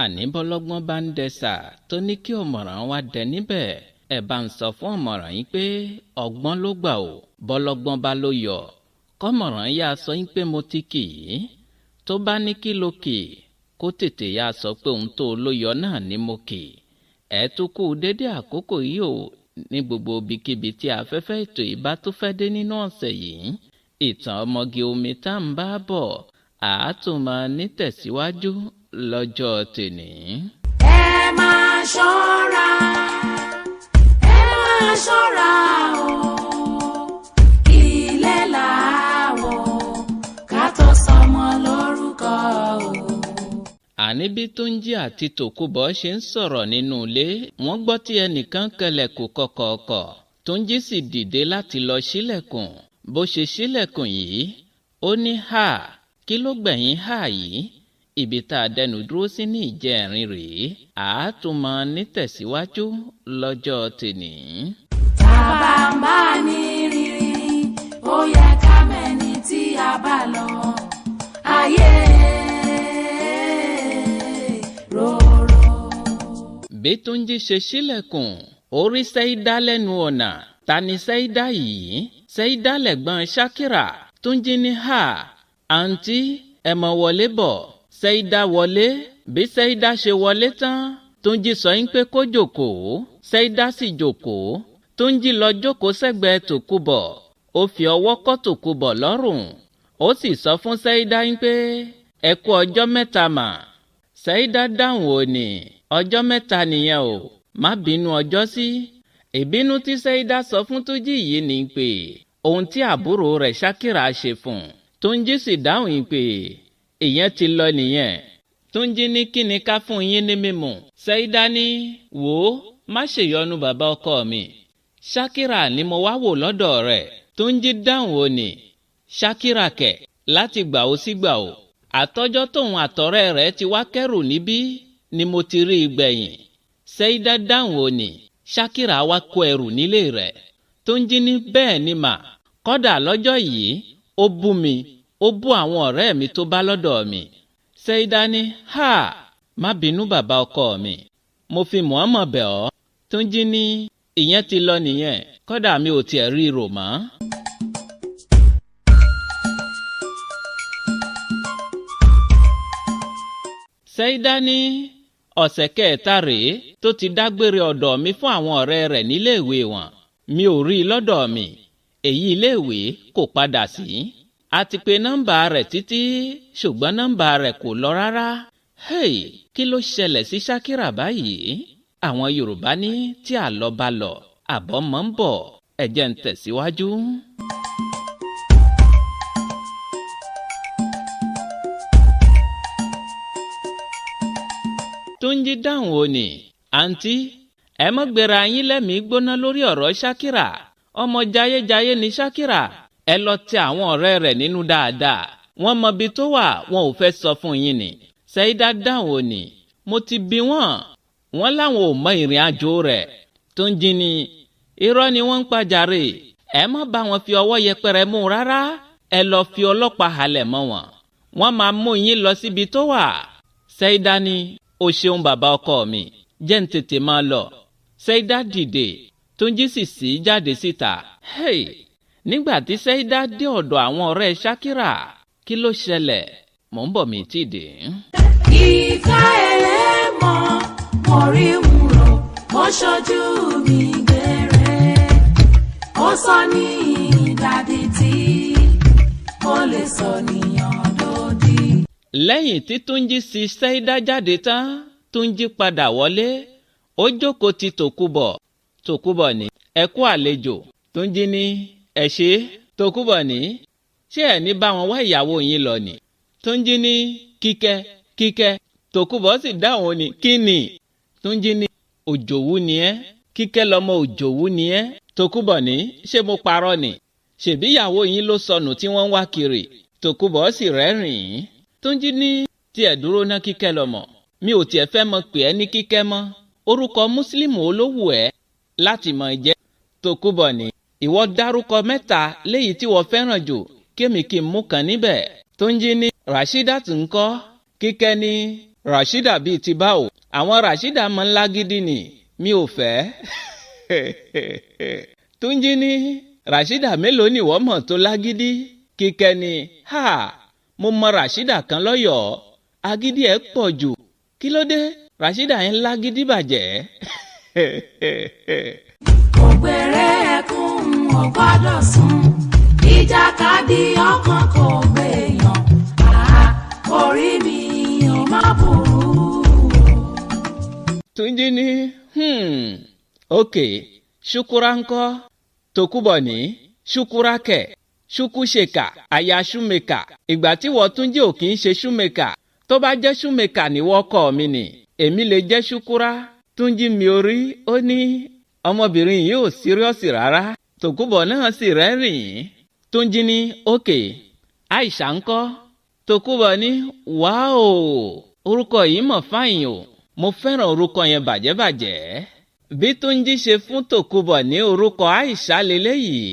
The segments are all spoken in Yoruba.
àní bọ́lọ́gbọ́n bá ń dẹsà tó ní kí ọ̀mọ̀ràn wá dẹ níbẹ̀ ẹ̀ bá ń sọ fún ọ̀mọ̀ràn yín pé ọgbọ́n ló gbà ó bọ́lọ́gbọ́n bá ló yọ kọ́mọ̀ràn yá sọ yín pé mo ti kì í tó bá ní kí ló kì í kó tètè yá sọ pé òun tó ló yọ náà ni mo kì í ẹ̀ tún kú dédé àkókò yìí ò ní gbogbo ibikíbi tí afẹ́fẹ́ ètò ìbá tó fẹ́ dé nínú ọ̀sẹ̀ yìí ìtàn ọmọge omi tá ń bá bọ̀ àátún máa ní tẹ̀síwájú lọ́jọ́ tèní. ẹ máa ṣọ́ra o ilé làwọ̀ ká tó sọmọ lórúkọ o. àní bí Túnjí àti Tòkunbọ̀ ṣe ń sọ̀rọ̀ nínú ilé wọ́n gbọ́ tí ẹnìkan kẹlẹ̀kùn kọ̀kọ̀ọ̀kọ̀ Túnjí sì dìde láti lọ ṣílẹ̀kùn bó ṣe ṣílẹ̀kùn yìí ó ní hà kí ló gbẹ̀yìn hà yìí ibi tá a dẹnu dúró sí ní ìjẹrin rèé àátún máa ní tẹ̀síwájú lọ́jọ́ tèní. tàbá ń bá ní rírí ó yẹ ká mẹ́ni tí a bá lọ ayé rorò. bí Túnjí ṣe ṣílẹ̀kùn ó rí Sẹ́ídà lẹ́nu ọ̀nà ta ni Sẹ́ídà yìí Sẹ́ídà lẹ̀gbọ́n Ṣákírà Túnjí ní hà àǹtí ẹ mọ̀ wọlé bọ̀ Sẹ́ídà wọlé bí Sẹ́ídà ṣe wọlé tán Túnjí sọ yín pé kó jókòó Sẹ́ídà sì jókòó Túnjí lọ jókòó sẹ́gbẹ̀ẹ́ Tòkunbọ̀ ó fi ọwọ́ kọ́ Tòkunbọ̀ lọ́rùn ó sì sọ fún Sẹ́ídà yín pé ẹ kú ọjọ́ mẹ́ta mà Sẹ́ídà dáhùn ó ní ọjọ́ mẹ́ta nìyẹn o má bínú ọjọ́ sí ìbínú tí Sẹ́ídà sọ fún Túnjí yìí ni pé ohun tí àbúrò rẹ̀ Ṣákírà ṣe fún Túnjí sì dáhùn yín pé ìyẹn ti lọ nìyẹn Túnjí ní kí ni ká fún yín ní mímu Sẹ́ídà ní wò ó má ṣèyọnu bàbá ọkọ mi Ṣákírà ni mo wá wò lọ́dọ̀ rẹ̀ Túnjí dáhùn ó ní Ṣákírà kẹ̀ láti gbà ó sí gbà ó àtọ́jọ́ tóun àtọ̀rẹ́ rẹ̀ ti wá kẹ́rù níbí ni mo ti rí i gbẹ̀yìn Sẹ́ídà dáhùn ó ní Ṣákírà wá kó ẹrù nílé rẹ̀ Túnjí ní bẹ́ẹ̀ ni mà kọ́dà lọ́jọ́ yìí ó bú mi ó bú àwọn ọ̀rẹ́ mi tó bá lọ́dọ̀ mi Sẹ́ídà ní hà má bínú bàbá ọkọ mi mo fi Muhammad bẹ̀ ọ́ Túnjí ní ìyẹn ti lọ nìyẹn kọ́dà mi ò tiẹ̀ rí rò mọ́. Sẹ́ídà ní ọ̀sẹ̀ kẹta rèé tó ti dágbére ọ̀dọ̀ mi fún àwọn ọ̀rẹ́ rẹ̀ níléèwé wọn mi ò rí i lọ́dọ̀ mi èyí iléèwé kò padà sí a ti pe nọ́mbà rẹ̀ títí ṣùgbọ́n nọ́mbà rẹ̀ kò lọ rárá hey kí ló ṣẹlẹ̀ sí Ṣákírà báyìí àwọn Yorùbá ní tí àlọ́ bá lọ àbọ̀ mọ́ ń bọ̀ ẹ jẹ́ ń tẹ̀síwájú. Túnjí dáhùn ó ní àǹtí ẹ mọ́ gbéra yín lẹ́mìí gbóná lórí ọ̀rọ̀ Ṣákírà ọmọ jayéjayé ni Ṣákírà ẹ lọ tẹ àwọn ọ̀rẹ́ rẹ̀ nínú dáadáa wọ́n mọ ibi tó wà wọn ò fẹ́ sọ fún yín ni Sẹ́ídà dáhùn ó ní mo ti bi wọ́n láwọn ò mọ ìrìn àjò rẹ̀ Túnjí ní irọ́ ni wọ́n ń pàjáre ẹ má bá wọn fi ọwọ́ yẹpẹrẹ mú rárá ẹ lọ fi ọlọ́pàá halẹ̀ mọ́ wọ́n máa mú yín lọ síbi tó wà Sẹ́ídà ní o ṣeun bàbá ọkọ mi jẹ́ ń tètè máa lọ Sẹ́ídà dìde Túnjí sì sí jáde síta hey nígbà tí Sẹ́ídà dé ọ̀dọ̀ àwọn ọ̀rẹ́ Ṣákírà kí ló ṣẹlẹ̀ mò ń bọ̀ mí tì dé. ìka ẹlẹ́mọ̀ mo rí wúrò mo ṣojú mi gbére ó sọ ní ìdádì tí ó lè sọ níyàn lódì. lẹ́yìn tí Túnjí sí Sẹ́ídà jáde tán Túnjí padà wọlé ó jókòó ti Tòkunbọ̀ ní ẹ kú àlejò Túnjí ní ẹ ṣé Tòkunbọ̀ ní ṣé ẹ ní bá wọn wá ìyàwó yín lọ ni Túnjí ní kíkẹ́ Tòkunbọ̀ sì dáhùn ní kí ni Túnjí ní òjòwú ni ẹ́ kíkẹ́ lọmọ òjòwú ni ẹ́ Tòkunbọ̀ ní ṣé mo parọ́ ni ṣèbí ìyàwó yín ló sọnù tí wọ́n ń wá kiri Tòkunbọ̀ sì rẹ́rìn-ín Túnjí ní tiẹ̀ dúró ná kíkẹ́ lọmọ mi ò tiẹ̀ fẹ́ mọ̀ pé ẹ ní kíkẹ́ mọ́ orúkọ mùsùlùmí olówù ẹ́ láti mọ̀ jẹ́ Tòkunbọ̀ ní ìwọ dárúkọ mẹ́ta léyìí tí wọ́n fẹ́ràn jù kémi kí n mú kan níbẹ̀ Túnjí ní Rashidat ńkọ́ Kíkẹ́ ní Rashida bíi ti báwo? Àwọn Rashida máa ń lágídí ni, mi ò fẹ́. Túnjí ní Rashida mélòó ni wọ́n mọ̀ tó lágídí? Kíkẹ́ ni, mo mọ Rashida kan lọ́yọ̀ọ́, agídí ẹ̀ pọ̀ jù. Kí ló dé? Rashida yẹn lágídí bàjẹ́. Ògbèrè ẹkún ò gbọ́dọ̀ sùn, ìjàkadì ọkàn kò gbèyàn, orí mi ò má burú. Túnjí ní okay, Ṣúkúrà ńkọ́? Tókùbọ̀ ní Ṣúkúrà kẹ̀, Ṣúkúṣèkà aya ṣúmẹ́kà. Ìgbà tí wọ́n Túnjí ò kì í ṣe ṣúmẹ́kà, tó bá jẹ́ ṣúmẹ́kà ní wọ́kọ̀ mi ni, èmi lè jẹ́ Ṣúkúrà. Túnjí mi orí, ó ní ọmọbìnrin yìí ò síríọ́sì rárá. Tókùbọ̀ náà sì rẹ́rìn-ín. Túnjí ní okay, Àìṣà ńkọ́? Tókùbọ̀ ní wáò, orúkọ yìí mọ̀ fáyìn o, mo fẹ́ràn orúkọ yẹn bàjẹ́bàjẹ́. Bí Túnjí ṣe fún Tókùbọ̀ ní orúkọ Àìṣà leléyìí,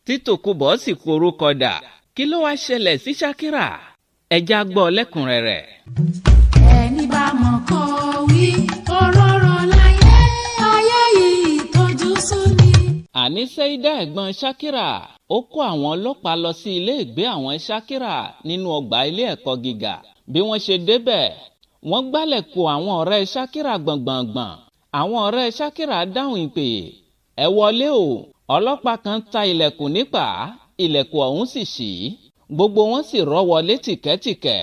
tí Tókùbọ̀ sì kó orúkọ dà. Kí ló wá ṣẹlẹ̀ sí Ṣákírà? Ẹja gbọ́ lẹ́kùnrẹ́rẹ́. Ẹni bá mọ̀ kó wí, òróró láyé, ayé yìí tójú sú ni. Àní Sẹ́ídà ẹ̀gbọ́n Ṣákírà, ó kó àwọn ọlọ́pàá lọ sí ilé ìgbé àwọn Ṣákírà nínú ọgbà ilé ẹ̀kọ́ gíga. Bí wọ́n ṣe débẹ̀, wọ́n gbálẹ̀kùn àwọn ọ̀rẹ́ Ṣákírà gbọ̀ngbọ̀ngbọ̀n. Àwọn ọ̀rẹ́ Ṣákírà dáhùn ìpè, ẹ wọlé o. Ọlọ́pàá kan ta ilẹ̀kùn nípà, ilẹ̀kùn ọ̀hún sì ṣí. Gbogbo wọn sì rọ́ wọlé tìkẹ́tìkẹ́.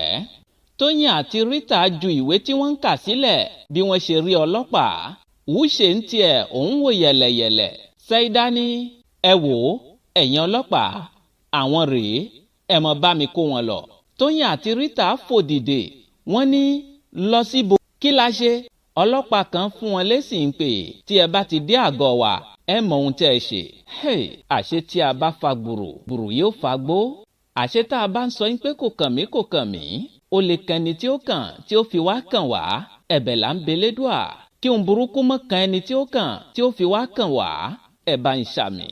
Tóyìn àti Rita ju ìwé tí wọ́n ń kà sílẹ̀ bí wọ́n ṣe rí ọlọ́pàá. Wúṣe ń tiẹ̀ òun wò yẹ̀lẹ̀yẹ̀lẹ̀. Sẹ́ídà ní, ẹ wò ó, ẹ̀yin ọlọ́pàá, àwọn rèé, ẹ mọ̀ bá mi kó wọn lọ. Tóyìn àti Rita fò dìde, wọ́n ní lọ síbo. Kí la ṣe? Ọlọ́pàá kan fún wọn lésì ń pè, tí ẹ bá ti dé àgọ́ wa, ẹ mọ ohun tẹ́ ẹ ṣe. Àṣé tí a bá fa gbùrù, gbùrù yóò fa gbó. Àṣé tá a bá ń sọ pé kò kàn mí kò kàn mí, ó lè kẹni tí ó kàn tí ó fi wá kàn wá. Ẹ̀bẹ̀ là ń belédùà, kí ohun burúkú mọ́ kan ẹni tí ó kàn tí ó fi wá kàn wá. Ẹ bá ń ṣàmì.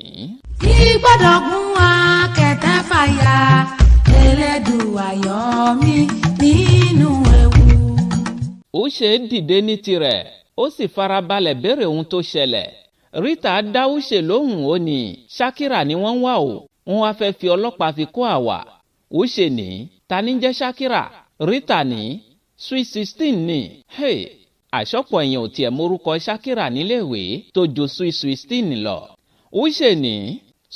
Kí gbọ́dọ̀ gún wa kẹ̀kẹ́ fàyà, Elédùà yọ mí nínú ewu. Ó ṣe é dìde ní tirẹ̀, ó sì farabalẹ̀ béèrè ohun tó ṣẹlẹ̀. Rita dá Úṣe lóhùn, ó ní Ṣákírà ni wọ́n ń wá o, wọ́n wá fẹ́ fi ọlọ́pàá fi kó àwa. Úṣe ní ta ní jẹ́ Ṣákírà? Rita ní Sweet 16 ni. Àṣọpọ̀ èèyàn ò tiẹ̀ morúkọ Ṣákírà níléèwé tó ju Sweet 16 lọ. Úṣe ní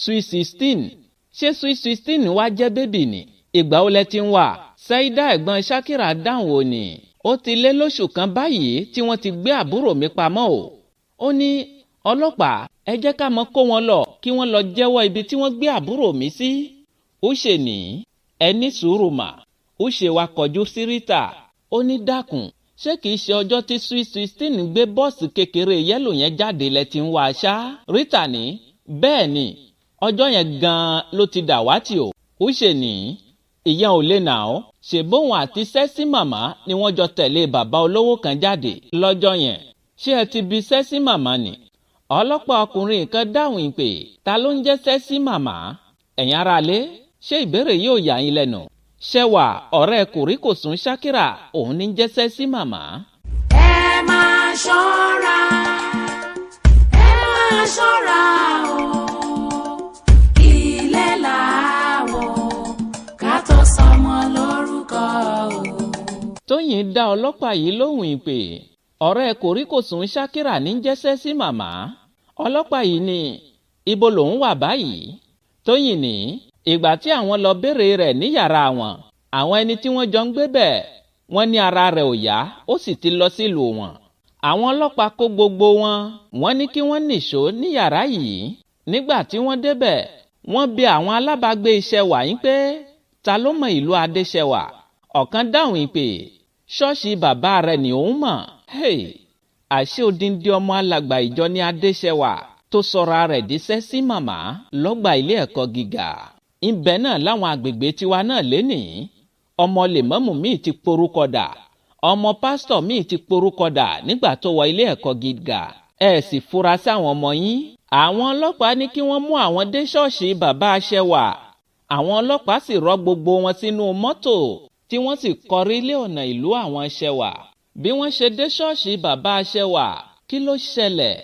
Sweet 16, ṣé Sweet 16 wá jẹ́ bébì ni? Ìgbà ó lẹ ti ń wà? Sẹ́ídà ẹ̀gbọ́n Ṣákírà dáhùn, ó ní ó ti lé lóṣù kan báyìí tí wọ́n ti gbé àbúrò mi pamọ́ o. Ó ní ọlọ́pàá, ẹ jẹ́ ká mọ́ kó wọn lọ kí wọ́n lọ jẹ́wọ́ ibi tí wọ́n gbé àbúrò mi sí. Úṣe ní ẹ ní sùúrù mà. Úṣe wa kọjú sí Rita, ó ní dákun, ṣé kìí ṣe ọjọ́ tí Sweet 16 gbé bọ́ọ̀sì kékeré yẹ́lò yẹn jáde lẹ ti ń wá aṣá? Rita ní bẹ́ẹ̀ ni, ọjọ́ yẹn gan-an ló ti dàwátì o. Úṣe ní ìyẹn ò lè nà ó, ṣèbóhùn àti sẹ́sí màmá ni wọ́n jọ tẹ̀lé bàbá olówó kan jáde lọ́jọ́ yẹn. Ṣé ẹ ti bi sẹ́sí màmá ni? Ọlọ́pàá ọkùnrin kan dáhùn ìpè, ta ló ń jẹ́ sẹ́sí màmá? Ẹ̀yin aráalé, ṣé ìbéèrè yóò yà yín lẹ́nu? Ṣẹ́wà ọ̀rẹ́ kòríkòsùn Ṣákírà òun ní jẹ́ sẹ́sí màmá. Ẹ máa ṣọ́ra, ẹ máa ṣọ́ra o, ilé làwọ̀ ká tó sọmọ lórúkọ o. Tóyìn dá ọlọ́pàá yìí lóhùn ìpè, ọ̀rẹ́ kòríkòsùn Ṣákírà ní jẹ́ sẹ́sí màmá. Ọlọ́pàá yìí ní ibo lòun wà báyìí? Tóyìn ní ìgbà tí àwọn lọ béèrè rẹ̀ ní yàrá wọn, àwọn ẹni tí wọ́n jọ ń gbé bẹ̀, wọ́n ní ara rẹ̀ ò yá, ó sì ti lọ sílùú wọn. Àwọn ọlọ́pàá kó gbogbo wọn, wọ́n ní kí wọ́n nìṣó ní yàrá yìí. Nígbà tí wọ́n débẹ̀, wọ́n bi àwọn alábàágbé Ṣẹwà yín pé ta ló mọ ìlú Adéṣẹwà? Ọ̀kan dáhùn ìpè, ṣọ́ọ̀ṣì bàbá rẹ̀ ni òun mọ̀. Àṣé odindi ọmọ alàgbà ìjọ ní Adéṣẹwà tó sọra rẹ̀ di sẹ́sí màmá lọ́gbà ilé ẹ̀kọ́ gíga. Ibẹ̀ náà láwọn agbègbè tiwa náà lénìí. Ọmọ lèmọ́mù míì ti porúkọ dà, ọmọ pásítọ̀ míì ti porúkọ dà nígbà tó wọ ilé ẹ̀kọ́ gíga. Ẹ sì fura sáwọn ọmọ yín. Àwọn ọlọ́pàá ní kí wọ́n mú àwọn dé ṣọ́ọ̀ṣì bàbá Ṣẹwà. Àwọn ọlọ́pàá sì rọ́ gbogbo wọn sínú mọ́tò tí wọ́n sì kọrí lé ọ̀nà ìlú àwọn Ṣẹwà. bí wọ́n ṣe dé ṣọ́ọ̀ṣì bàbá aṣẹ́wà kí ló ṣẹlẹ̀?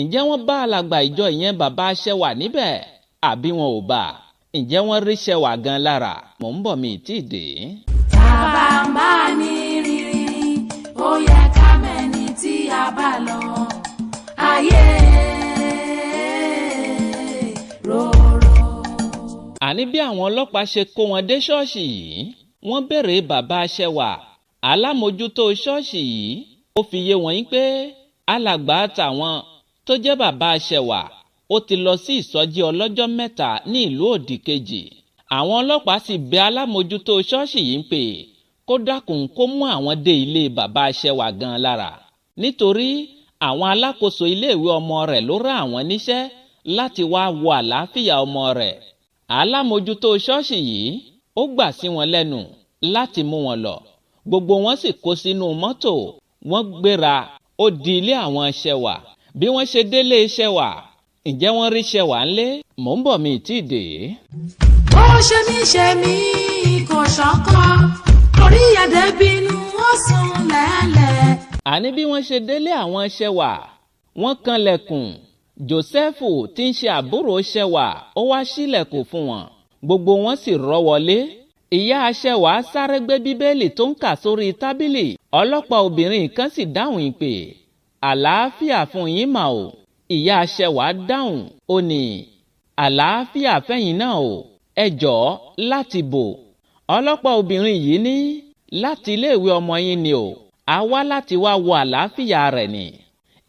ǹjẹ́ wọ́n bá alàgbà ìjọ ìyẹn bàbá aṣẹ́wà níbẹ̀ àbí wọn ò bá? ǹjẹ́ wọ́n rí ṣẹ́wà gan lára? mò ń bọ̀ mi tí ì dé. Tàbá ń bá ní rírí ó yẹ ká mẹ́ni tí a bá lọ ayé rorò. àní bí àwọn ọlọ́pàá ṣe kó wọn dé ṣọ́ọ̀ṣì yìí wọ́n béèrè bàbá aṣẹ́wà alámòjútó ṣọ́ọ̀ṣì yìí ó fi yé wọn pé alàgbà tàwọn tó jẹ́ bàbá aṣẹ́wà ó ti lọ sí ìsọjí ọlọ́jọ́ mẹ́ta ní ìlú òdì kejì. àwọn ọlọ́pàá sì bẹ alámòjútó ṣọ́ọ̀ṣì yìí ń pè kó dákun kó mú àwọn dé ilé bàbá aṣẹ́wà gan lára nítorí àwọn alákòóso iléèwé ọmọ rẹ̀ ló rán àwọn níṣẹ́ láti wá wo àlàáfíà ọmọ rẹ̀. alámòjútó ṣọ́ọ̀ṣì yìí ó gbà sí wọn lẹ́nu láti mú wọn lọ. gbogbo wọn sì kó sínú mọ́tò wọ́n gbéra ó di ilé àwọn ṣẹ́wà. bí wọ́n ṣe délé ṣẹ́wà ǹjẹ́ wọ́n rí ṣẹ́wà ńlé? mò ń bọ̀ mi tí ì dé. ó ṣe mí kò ṣọ́kọ́ torí ẹ̀dẹ̀ bínú ó sùn lẹ́lẹ̀. àní bí wọ́n ṣe délé àwọn ṣẹ́wà wọ́n kanlẹ̀kùn. Jósẹ́fù tí ń ṣe àbúrò ṣẹ́wà ó wá ṣílẹ̀kùn fún wọn. gbogbo wọn sì rọ́ wọlé. ìyá ṣẹ́wà sáré gbé bíbélì tó ń kà sórí tábìlì. ọlọ́pàá obìnrin kan sì dáhùn ìpè. àlàáfíà fún yín mà o. ìyá ṣẹ́wà dáhùn ó ní àlàáfíà fẹ́yìn náà o. ẹ jọ̀ọ́ láti bò? ọlọ́pàá obìnrin yìí ní láti iléèwé ọmọ yín ni o. a wá láti wá wo àlàáfíà rẹ̀ ni.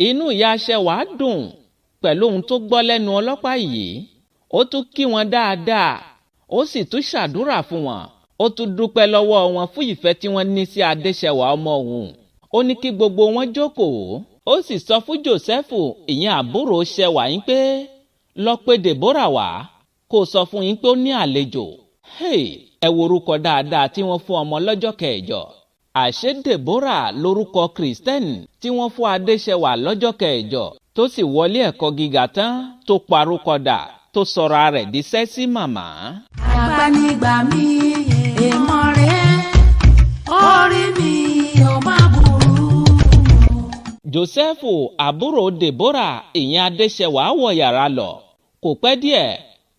inú ìyá ṣẹ́wà dùn pẹ̀lú ohun tó gbọ́ lẹ́nu ọlọ́pàá yìí. ó tún kí wọn dáadáa ó sì tún ṣàdúrà fún wọn. ó tún dúpẹ́ lọ́wọ́ wọn fún ìfẹ́ tí wọ́n ní sí adéṣẹ́wà ọmọ òun. ó ní kí gbogbo wọn jókòó. ó sì sọ fún Jósẹ́fù ìyẹn àbúrò ṣẹ́wà yín pé lọ pé Dèbórà wá kó sọ fún yín pé ó ní àlejò. ẹ wo orúkọ dáadáa tí wọ́n fún ọmọ lọ́jọ́ kẹjọ. àṣé Dèbórà lórúkọ Kristẹni tí wọ́n fún adéṣẹ́wà lọ́jọ́ kẹjọ tó sì wọlé ẹ̀kọ́ gíga tán tó parúkọdà tó sọra rẹ̀ di sẹ́sí màmá. àgbànigbà mi èèmọ̀ rẹ̀ orí mi ò má burú. Jósẹ́fù àbúrò Dèbórà ìyẹn adéṣẹ́wà wọ yàrá lọ. kò pẹ́ díẹ̀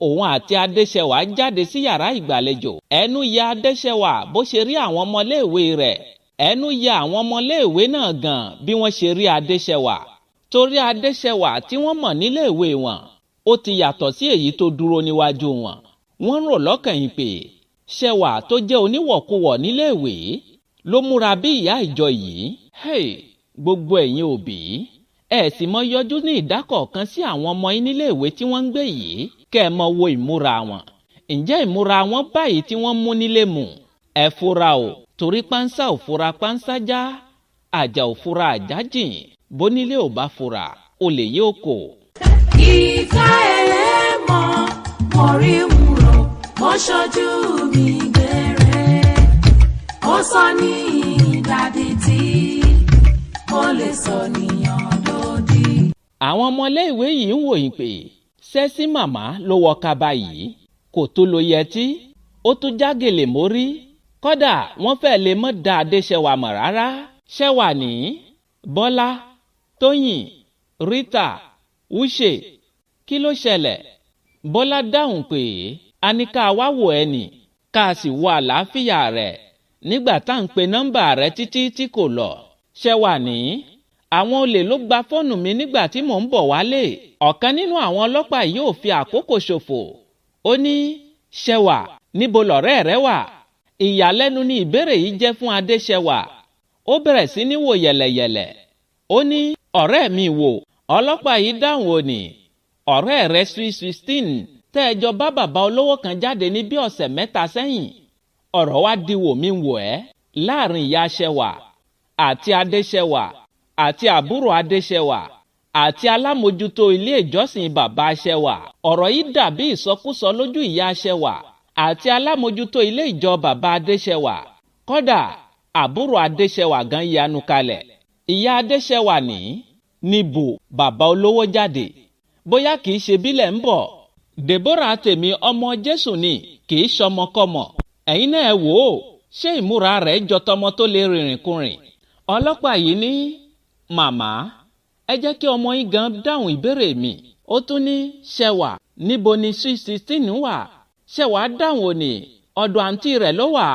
òun àti adéṣẹ́wà jáde sí yàrá ìgbàlejò. ẹnu ya adéṣẹ́wà bó ṣe rí àwọn ọmọléèwé rẹ̀. ẹnu ya àwọn ọmọléèwé náà gan bí wọ́n ṣe rí adéṣẹ́wà. torí adéṣẹ́wà tí wọ́n mọ̀ níléèwé wọn ó ti yàtọ̀ sí èyí tó dúró níwájú wọn. wọ́n rò lọ́kàn yìí pé ṣẹ́wà tó jẹ́ oníwọ̀kuwọ̀ níléèwé ló múra bí ìyá ìjọ yìí. gbogbo ẹ̀yin òbí ẹ sì mọ yọjú ní ìdákọ̀ọ̀kan sí àwọn ọmọ yín níléèwé tí wọ́n ń gbé yìí kẹ́ ẹ mọ wo ìmúra wọn. ǹjẹ́ ìmúra wọn báyìí tí wọ́n mú nílé mu? ẹ fura o torí pánsá ò fura pánsá já àjà ò fura àjà jìn bónílé ò bá fura olè yóò kò. ìka ẹlẹ́mọ̀ mo rí wúro mo ṣojú mi gbére ó sọ ní ìdádì tí ó lè sọ níyàn lódì. àwọn ọmọléèwé yìí ń wòyìn pé sẹ́sí màmá ló wọ kaba yìí kò tó lo yẹtí ó tún jágèlè mórí kódà wọ́n fẹ́ lè mọ́ da adéṣẹ́wà mọ̀ rárá. ṣẹ́wà ní bọ́lá tóyìn rita wúṣe kí ló ṣẹlẹ̀? bọ́lá dáhùn pé a ní ká wá wò ẹ́ nì ká sì wo àlàáfíà rẹ̀ nígbà tá à ń pe nọ́mbà rẹ̀ títí tí kò lọ. ṣẹ́wà ní àwọn olè ló gba fóònù mi nígbà tí mò ń bọ̀ wálé. ọ̀kan nínú àwọn ọlọ́pàá yìí ò fi àkókò ṣòfò. ó ní ṣẹ́wà níbo lọ̀rẹ́ rẹ wà? ìyàlẹ́nu ni ìbéèrè yìí jẹ́ fún adéṣẹ́wà. ó bẹ̀rẹ̀ sí ní wò yẹ̀lẹ̀yẹ̀lẹ̀. ó ní ọ̀rẹ́ mi wò. ọlọ́pàá yìí dáhùn ó ní ọ̀rẹ́ rẹ sweet 16 tẹ́ ẹ jọ bá bàbá olówó kan jáde ní bí ọ̀sẹ̀ mẹ́ta sẹ́yìn. ọ̀rọ̀ wá di wò mí wò ẹ́ láàrin ìyá ṣẹ́wà àti adéṣẹ́wà àti àbúrò adéṣẹ́wà àti alámòjútó ilé ìjọsìn bàbá ṣẹ́wà. ọ̀rọ̀ yìí dàbí ìsọkúsọ lójú ìyá ṣẹ́wà àti alámòjútó ilé ìjọ bàbá adéṣẹ́wà. kódà àbúrò adéṣẹ́wà gan yanu kalẹ̀. ìyá adéṣẹ́wà ní níbo bàbá olówó jáde bóyá kìí ṣe bílẹ̀ ń bọ̀. Dèbórà tèmi ọmọ Jésù ni kìí ṣọmọkọ́mọ. ẹ̀yin náà wò ó ṣé ìmúra rẹ̀ jọ tọmọ tó lè rìnrìn kùnrin. ọlọ́pàá yìí ní màmá ẹ jẹ́ kí ọmọ yín gan dáhùn ìbéèrè mi. ó tún ní ṣẹwà níbo ni C16 wà. ṣẹwà dáhùn òní ọ̀dọ̀ àǹtí rẹ̀ ló wà.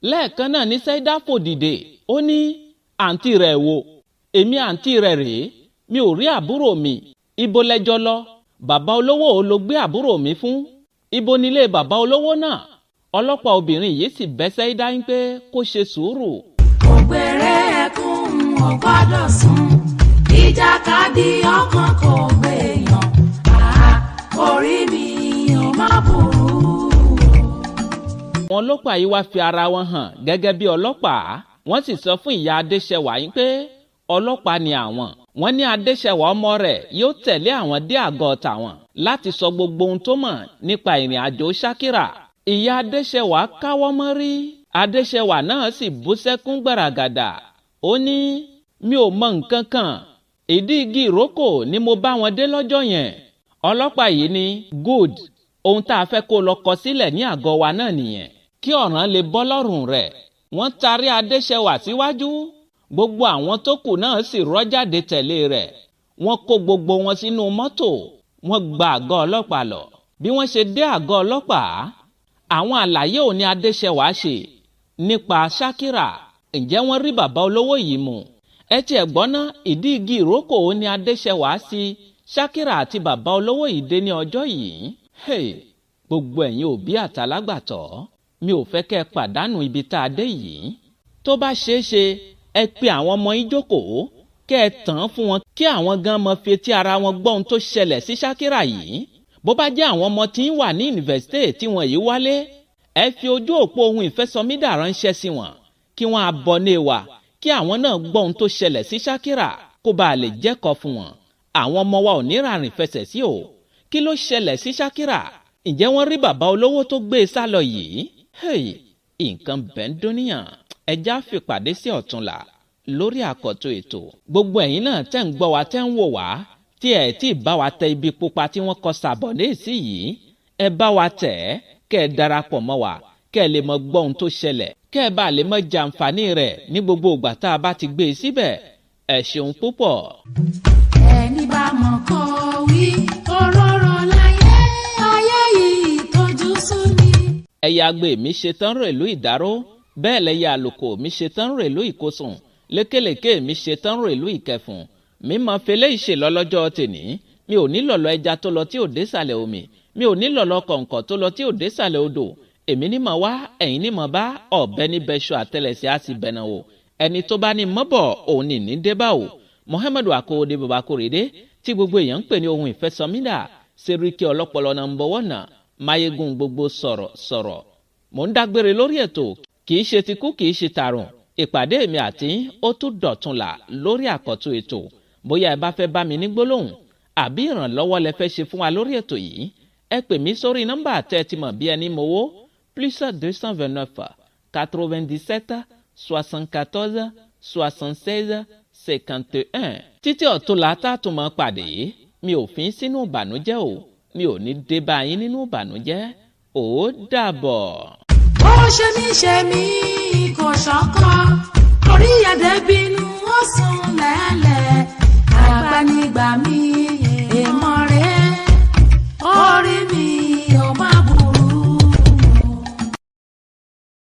lẹ́ẹ̀kan náà ní Sẹ́ídà fò dìde ó ní àǹtí rẹ̀ wo. èmi àǹtí rẹ̀ rèé, mi ò rí àbúrò mi. ibo lẹ́jọ́ lọ? bàbá olówó ò ló gbé àbúrò mi fún. ibo nílé bàbá olówó náà? ọlọ́pàá obìnrin yìí sì bẹ̀ Sẹ́ídà ń pé kó ṣe sùúrù. ògbèrè ẹkún ò gbọ́dọ̀ sùn, ìjàkadì ọkàn kò gbèyàn, orí mi ò má burú. àwọn ọlọ́pàá yìí wá fi ara wọn hàn gẹ́gẹ́ bí ọlọ́pàá. wọ́n sì sọ fún ìyá Adéṣẹwà yín pé ọlọ́pàá ni àwọn. wọ́n ní Adéṣẹwà ọmọ rẹ̀ yóò tẹ̀lé àwọn dé àgọ́ tàwọn láti sọ gbogbo ohun tó mọ̀ nípa ìrìn àjò Ṣakira. ìyá Adéṣẹwà káwọ́ mọ́rí. Adéṣẹwà náà sì bú sẹ́kún gbàràgàdà. ó ní mi ò mọ nǹkan kan, ìdí igi ìrókò ni mo bá wọn dé lọ́jọ́ yẹn. ọlọ́pàá yìí ní good, ohun tá a fẹ́ kó lọ kọ sílẹ̀ ní àgọ́ wa náà nìyẹn kí ọ̀ràn lè bọ́ lọ́rùn rẹ̀. wọ́n tarí Adéṣẹwà síwájú, gbogbo àwọn tó kù náà sì rọ́ jáde tẹ̀lé rẹ̀. wọ́n kó gbogbo wọn sínú mọ́tò, wọ́n gba àgọ́ ọlọ́pàá lọ. bí wọ́n ṣe dé àgọ́ ọlọ́pàá, àwọn àlàyé òní Adéṣẹwà ṣe nípa Ṣakira. ǹjẹ́ wọ́n rí bàbá olówó yìí mú? ẹ tiẹ̀ gbọ́ ná, ìdí igi ìrókò òní Adéṣẹwà sí Ṣakira àti bàbá olówó yìí dé ní ọjọ́ yìí. gbogbo ẹ̀yin òbí àtàlágbàtọ́, mi ò fẹ́ kẹ́ ẹ pàdánù ibi tá a dé yìí. tó bá ṣeé ṣe, ẹ pe àwọn ọmọ yín jókòó kẹ́ ẹ tàn án fún wọn kí àwọn gan mọ fetí ara wọn gbọ́ ohun tó ṣẹlẹ̀ sí Ṣakira yìí. bó bá jẹ́ àwọn ọmọ tí ń wà ní yunifásítì tí wọ́n yìí wálé, ẹ fi ojú òpó ohun ìfẹ́sọmídà ránṣẹ́ sí wọn kí wọ́n abọ́né wa kí àwọn náà gbọ́ ohun tó ṣẹlẹ̀ sí Ṣakira kó bá lè jẹ́kọ̀ọ́ fún wọn. àwọn ọmọ wa ò ní rárìn fẹsẹ̀ sí o. kí ló ṣẹlẹ̀ sí Ṣakira? ǹjẹ́ wọ́n rí bàbá olówó tó gbé e sá lọ yìí? nǹkan bẹ́ẹ̀ ń dúníyàn. ẹja fìpàdé sí ọ̀túnla lórí àkọ́tún ètò. gbogbo ẹ̀yin náà tẹ́ ń gbọ́ wa tẹ́ ń wò wá tí ẹ̀ tí ì bá wa tẹ ibi pupa tí wọ́n kọ sàbọ̀dé sí yìí, ẹ bá wa tẹ̀ ẹ́ kẹ́ ẹ darapọ̀ mọ́ wa kẹ́ ẹ lè mọ gbọ́ ohun tó ṣẹlẹ̀, kẹ́ ẹ bá lè mọ jàǹfààní rẹ̀ ní gbogbo ìgbà tá a bá ti gbé e síbẹ̀. ẹ ṣeun púpọ̀. ẹni bá mọ̀ kó wí òróró láyé, ayé yìí tójú sú ni. ẹ̀yà àgbè mi ṣetán rèlú ìdáró, bẹ́ẹ̀ lẹ́yà àlùkò mi ṣetán rèlú ìkósùn, lékèlékè mi ṣetán rèlú ìkẹfùn. mímọ fẹlẹ́ ìṣe lọ́lọ́jọ́ tèní, mi ò ní lọ̀lọ́ ẹja tó lọ tí ò dé sàlẹ̀ omi, mi ò ní lọ̀lọ́ kọ̀ǹkọ̀ tó lọ tí ò dé sàlẹ̀ odò. èmi ní mọ̀ wá, ẹ̀yin ní mọ̀ bá, ọ̀bẹ ní bẹ́ṣọ àtẹlẹsẹ̀ á sì bẹ̀nà o. ẹni tó bá ní mọ́bọ̀ òun ní ní débà o. Muhammadu Akóredé bàbá Kóredé tí gbogbo èèyàn ń pè ní ohun ìfẹ́sọmídà, Sẹ́ríkì ọlọ́pọlọ nọ́mbà 1, máyégún gbogbo sọ̀rọ̀. mò ń dágbére lórí ètò, kì í ṣe tikú kì í ṣe tàrùn. ìpàdé mi àti ó tún dọ̀túnla lórí àkọ́tún ètò. bóyá ẹ bá fẹ́ bá mi ní gbólóhùn àbí ìrànlọ́wọ́ lẹ fẹ́ ṣe fún wa lórí ètò yìí, ẹ pè mí sórí nọ́mbà tẹ́ ti mọ̀ bí ẹni mowó +229 97 74 76 51. títí ọ̀túnla tá a tún mọ́ pàdé, mi ò fi sínú ìbànújẹ́ o, mi ò ní dé bá yín nínú ìbànújẹ́. ó dàbọ̀. ó ṣe mí kò ṣọkọ, orí ẹ̀dẹ̀ bínú ó sùn lẹ́lẹ̀, àgbà nígbà mi.